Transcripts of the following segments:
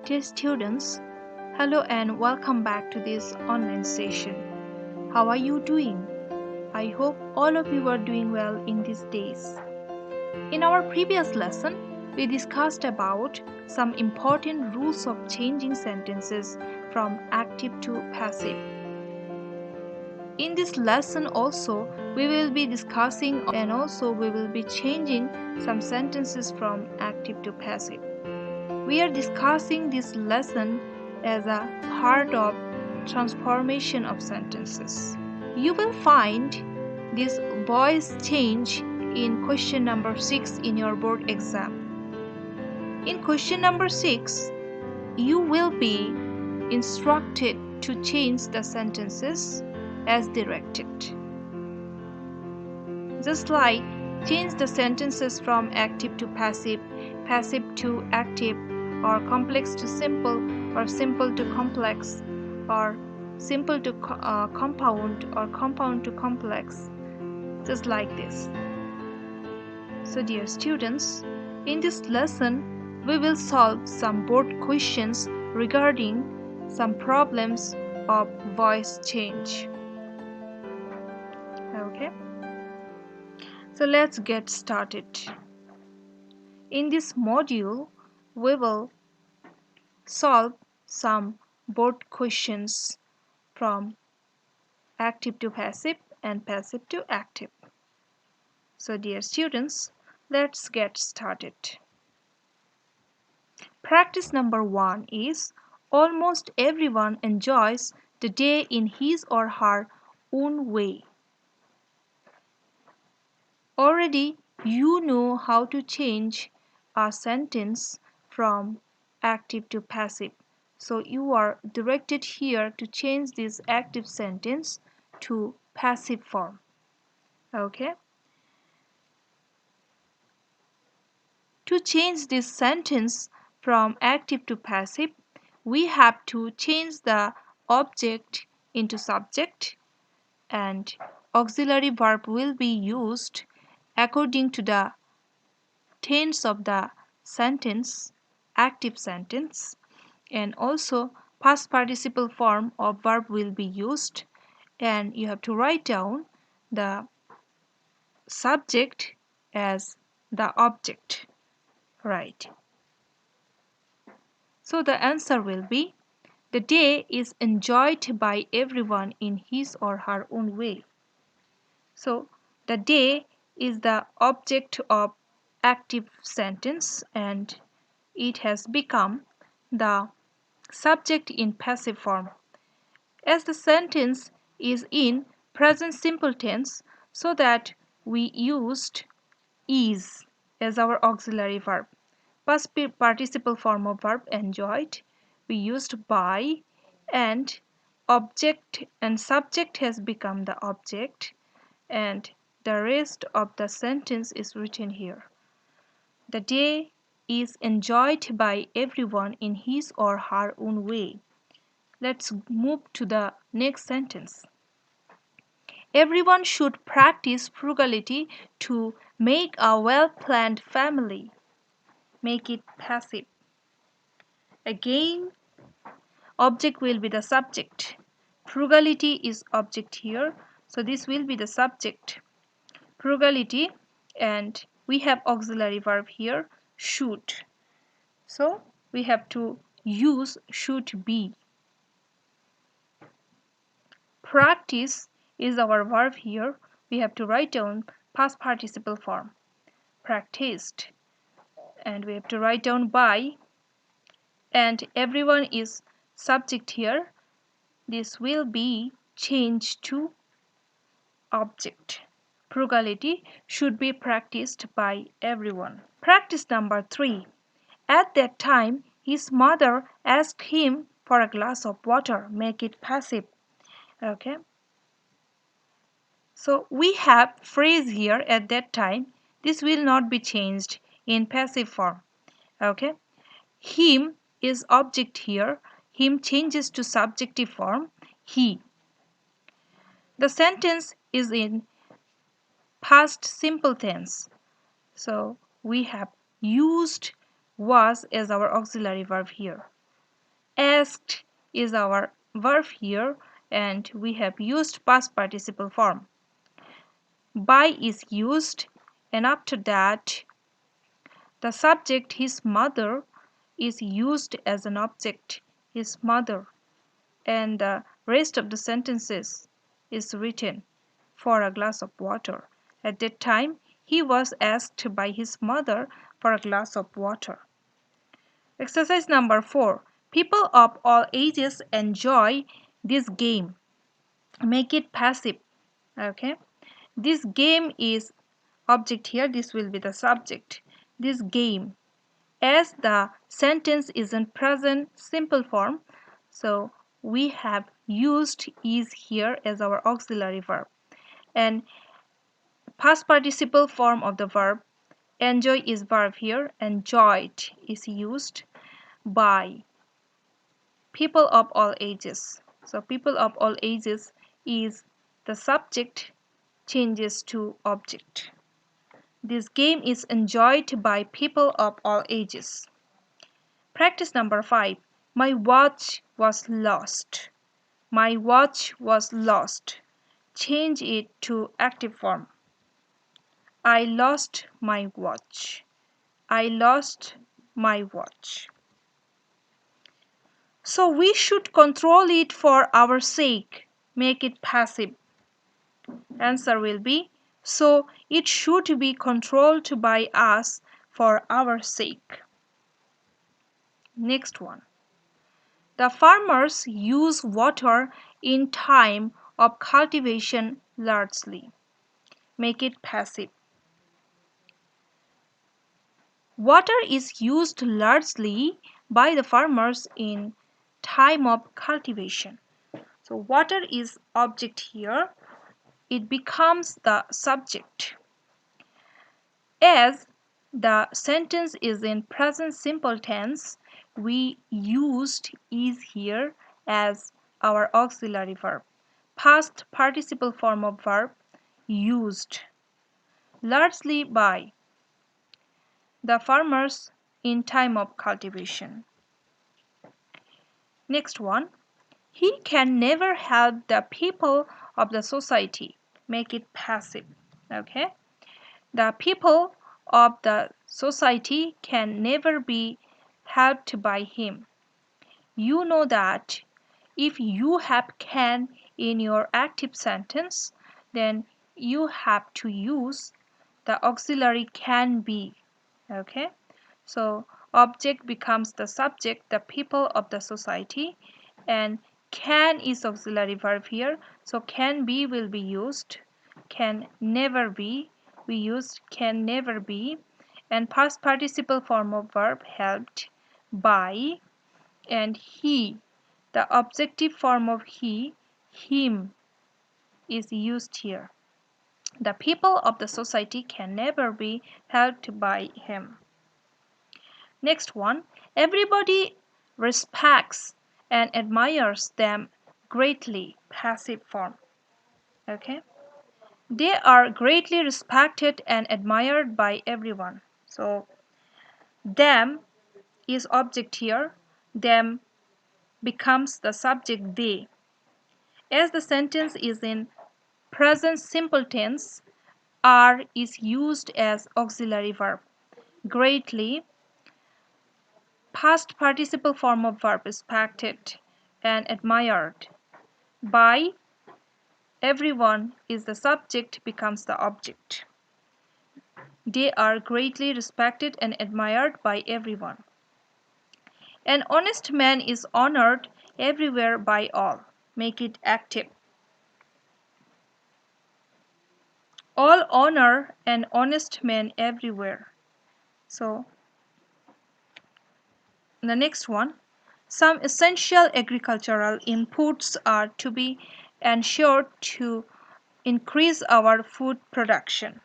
Dear students, hello and welcome back to this online session. How are you doing? I hope all of you are doing well in these days. In our previous lesson, we discussed about some important rules of changing sentences from active to passive. In this lesson also, we will be discussing and also we will be changing some sentences from active to passive. We are discussing this lesson as a part of transformation of sentences. You will find this voice change in question number 6 in your board exam. In question number 6, you will be instructed to change the sentences as directed. Just like change the sentences from active to passive, passive to active, or complex to simple, or simple to complex, or simple to compound, or compound to complex, just like this. So dear students, in this lesson we will solve some board questions regarding some problems of voice change. Okay, so let's get started. In this module we will solve some board questions from active to passive and passive to active. So dear students, let's get started. Practice number 1 is almost everyone enjoys the day in his or her own way. Already you know how to change a sentence from active to passive. So you are directed here to change this active sentence to passive form. Okay? To change this sentence from active to passive, we have to change the object into subject, and auxiliary verb will be used according to the tense of the sentence, active sentence, and also past participle form of verb will be used, and you have to write down the subject as the object. Right. So the answer will be the day is enjoyed by everyone in his or her own way. So the day is the object of active sentence and it has become the subject in passive form. As the sentence is in present simple tense, so that we used is as our auxiliary verb. Past participle form of verb enjoyed, we used by, and object and subject has become the object, and the rest of the sentence is written here. The day is enjoyed by everyone in his or her own way. Let's move to the next sentence. Everyone should practice frugality to make a well-planned family. Make it passive. Again, object will be the subject. Frugality is object here, so this will be the subject. Frugality, and we have auxiliary verb here, should. So we have to use should be. Practice is our verb here. We have to write down past participle form. Practiced. And we have to write down by, and everyone is subject here. This will be changed to object. Frugality should be practiced by everyone. Practice number 3. At that time, his mother asked him for a glass of water. Make it passive. Okay. So we have phrase here at that time. This will not be changed in passive form. Okay. Him is object here. Him changes to subjective form. He. The sentence is in past simple tense. So we have used was as our auxiliary verb here. Asked is our verb here, and we have used past participle form. By is used, and after that the subject his mother is used as an object, his mother, and the rest of the sentences is written for a glass of water. At that time he was asked by his mother for a glass of water. Exercise number 4. People of all ages enjoy this game. Make it passive. Okay. This game is object here. This will be the subject. This game. As the sentence is in present simple form, so we have used is here as our auxiliary verb. And past participle form of the verb, enjoy is verb here. Enjoyed is used by people of all ages. So people of all ages is the subject changes to object. This game is enjoyed by people of all ages. Practice number 5. My watch was lost. My watch was lost. Change it to active form. I lost my watch. I lost my watch. So we should control it for our sake. Make it passive. Answer will be, so it should be controlled by us for our sake. Next one. The farmers use water in time of cultivation largely. Make it passive. Water is used largely by the farmers in time of cultivation. So water is object here. It becomes the subject. As the sentence is in present simple tense, we used is here as our auxiliary verb. Past participle form of verb, used largely by the farmers in time of cultivation. Next one. He can never help the people of the society. Make it passive. Okay. The people of the society can never be helped by him. You know that if you have can in your active sentence, then you have to use the auxiliary can be. Okay. So object becomes the subject, the people of the society, and can is auxiliary verb here. So can be will be used. Can never be, we used can never be, and past participle form of verb helped by, and he, the objective form of he, him is used here. The people of the society can never be helped by him. Next one, everybody respects and admires them greatly, passive form. Okay. They are greatly respected and admired by everyone. So them is object here. Them becomes the subject they. As the sentence is in present simple tense, are is used as auxiliary verb. Greatly, past participle form of verb, respected and admired by everyone is the subject, becomes the object. They are greatly respected and admired by everyone. An honest man is honored everywhere by all. Make it active. All honor an honest man everywhere. So the next one, some essential agricultural inputs are to be ensured to increase our food production.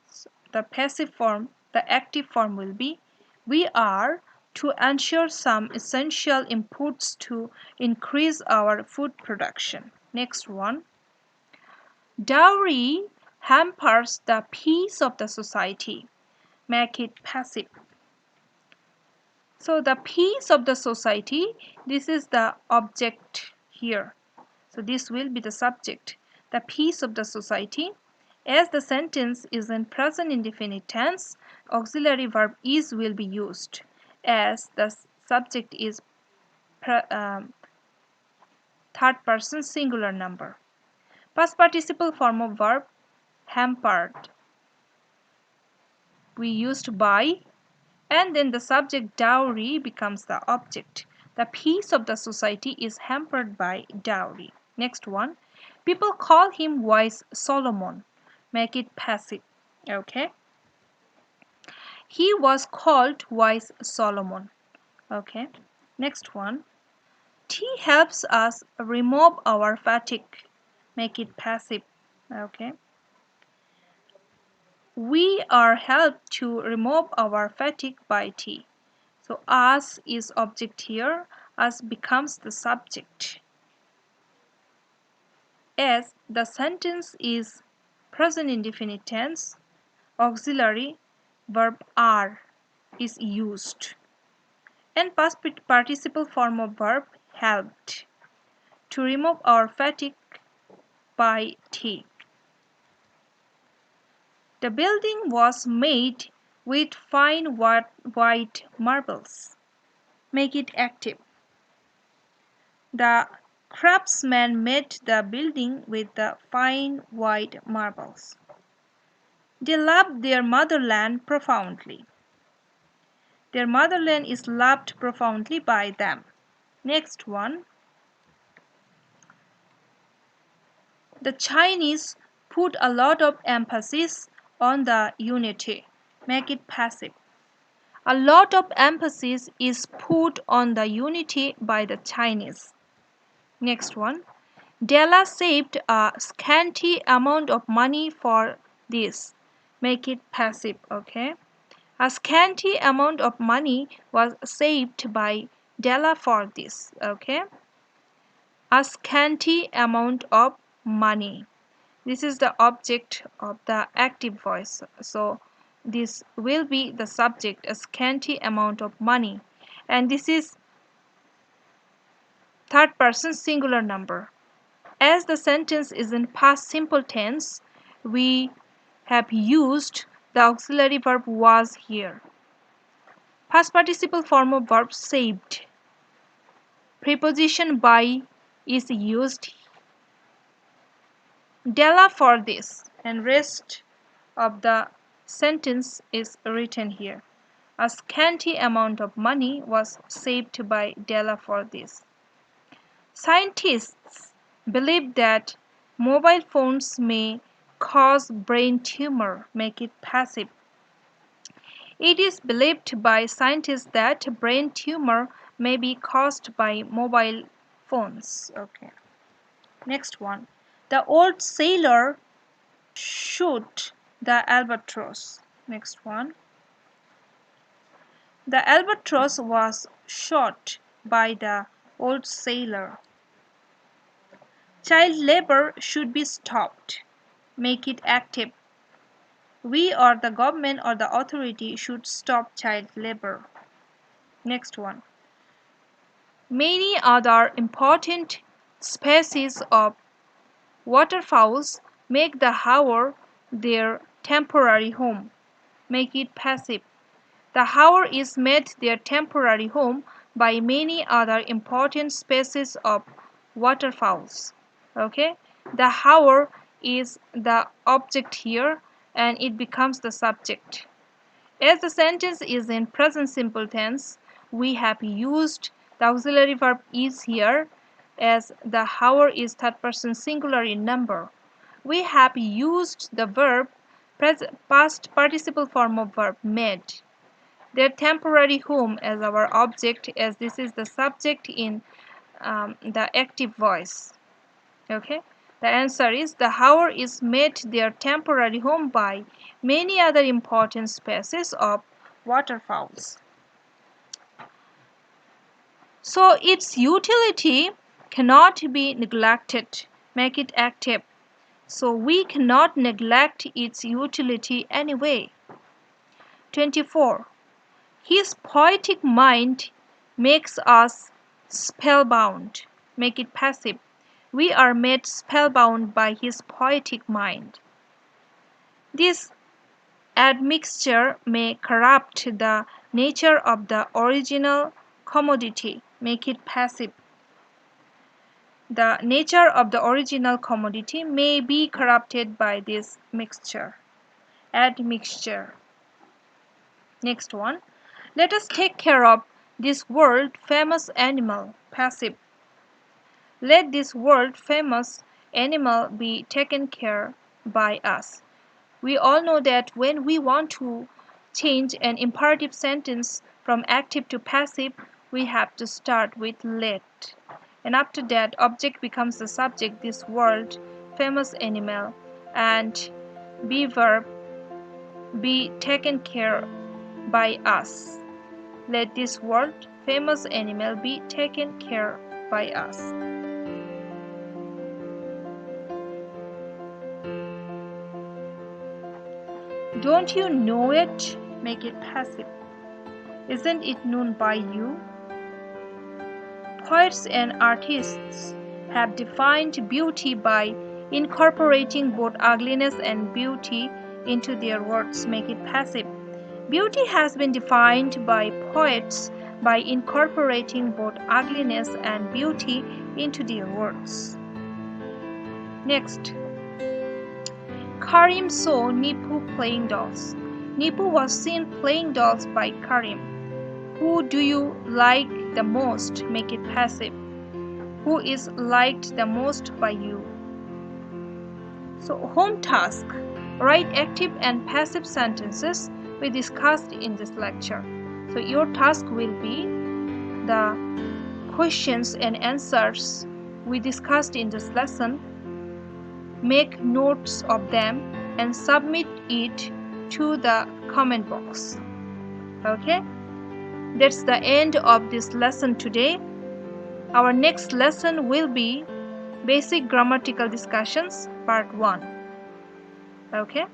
So the passive form, the active form will be, we are to ensure some essential inputs to increase our food production. Next one, dowry hampers the peace of the society. Make it passive. So the peace of the society, this is the object here. So this will be the subject. The peace of the society. As the sentence is in present indefinite tense, auxiliary verb is will be used as the subject is third person singular number. Past participle form of verb hampered. We used by, and then the subject dowry becomes the object. The peace of the society is hampered by dowry. Next one. People call him wise Solomon. Make it passive. Okay. He was called wise Solomon. Okay. Next one. Tea helps us remove our fatigue. Make it passive. Okay. We are helped to remove our fatigue by tea. So us is object here. Us becomes the subject. As the sentence is present indefinite tense, auxiliary verb are is used. And past participle form of verb helped to remove our fatigue by tea. The building was made with fine white marbles. Make it active. The craftsman made the building with the fine white marbles. They loved their motherland profoundly. Their motherland is loved profoundly by them. Next one. The Chinese put a lot of emphasis on the unity. Make it passive. A lot of emphasis is put on the unity by the Chinese. Next one. Della saved a scanty amount of money for this. Make it passive, okay? A scanty amount of money was saved by Della for this, okay? A scanty amount of money. This is the object of the active voice. So this will be the subject, a scanty amount of money. And this is third person singular number. As the sentence is in past simple tense, we have used the auxiliary verb was here. Past participle form of verb saved. Preposition by is used. Della for this, and rest of the sentence is written here. A scanty amount of money was saved by Della for this. Scientists believe that mobile phones may cause brain tumor. Make it passive. It is believed by scientists that brain tumor may be caused by mobile phones. Okay. Next one. The old sailor shot the albatross. Next one. The albatross was shot by the old sailor. Child labor should be stopped. Make it active. We or the government or the authority should stop child labor. Next one. Many other important species of waterfowls make the Hawer their temporary home. Make it passive. The Hawer is made their temporary home by many other important species of waterfowls. Okay? The Hawer is the object here and it becomes the subject. As the sentence is in present simple tense, we have used the auxiliary verb is here as the Hawer is third person singular in number. We have used the verb past participle form of verb made. Their temporary home as our object, as this is the subject in the active voice. Okay, the answer is the Hawer is made their temporary home by many other important species of waterfowls. So its utility cannot be neglected. Make it active. So we cannot neglect its utility anyway. 24. His poetic mind makes us spellbound. Make it passive. We are made spellbound by his poetic mind. This admixture may corrupt the nature of the original commodity. Make it passive. The nature of the original commodity may be corrupted by this mixture. Admixture. Next one. Let us take care of this world famous animal. Passive. Let this world famous animal be taken care by us. We all know that when we want to change an imperative sentence from active to passive, we have to start with let. And after that, object becomes the subject, this world famous animal, and be verb, be taken care by us. Let this world famous animal be taken care by us. Don't you know it? Make it passive. Isn't it known by you? Poets and artists have defined beauty by incorporating both ugliness and beauty into their works. Make it passive. Beauty has been defined by poets by incorporating both ugliness and beauty into their works. Next. Karim saw Nipu playing dolls. Nipu was seen playing dolls by Karim. Who do you like the most? Make it passive. Who is liked the most by you? So, home task. Write active and passive sentences we discussed in this lecture. So, your task will be the questions and answers we discussed in this lesson. Make notes of them and submit it to the comment box. Okay? That's the end of this lesson today. Our next lesson will be Basic Grammatical Discussions Part 1. Okay?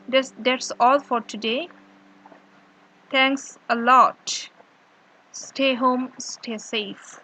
That's all for today. Thanks a lot. Stay home, stay safe.